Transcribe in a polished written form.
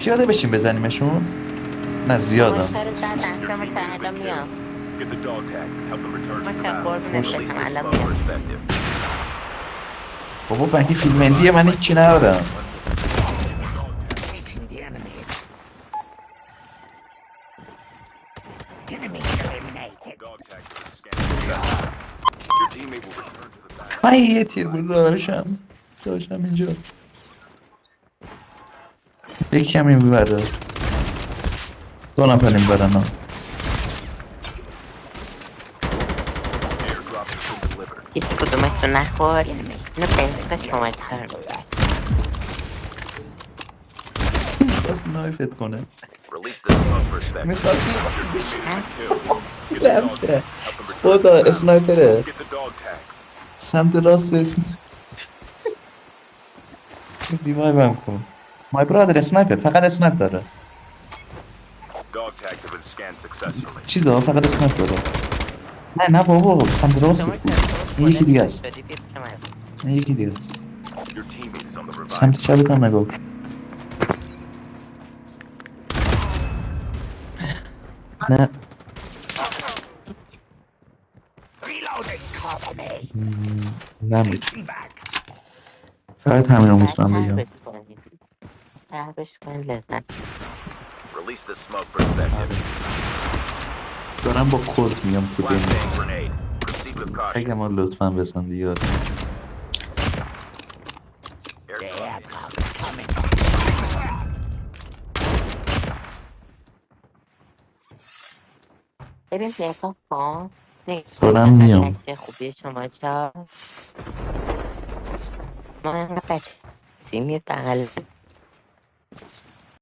پیاده بشیم بزنیمشون. نه شما زیادن. چرا زدن شما چرا الان میام شما چرا قربونت خوش. بشم الان میام بابا فنکی فیلم اندیه من هیچی ندارم. Reaching the enemies. Enemy eliminated. من یه تیر بود داشتم اینجا. یکی هم این ببره. دو نفر این برن ها. هیچ کدومتون نخورد اینو پنسه شما چرا میخواست نایفت کنه. میخواست لمکه خدا اسنایپره سمت راستش ریوایو هم کن. مای برادر اسنایپر فقط اسنایپ داره. چیزا فقط اسنایپ داره. نه بابا سمت راست بود. این یکی دیگه است. این یکی دیگه است. سمت چپت هم نگاه. نه Reloading. Cover me. نمید. Reaching back. فقط همین رو میتونم بگم. تربش کنید لذت دارم با کورت میام تو دنیا. اگه ما لطفا بزن دیگه. The aircraft is coming. ببین نگاه کن دارم میام. بچه خوبی شما چا ما اینقدر بچه میاد بغل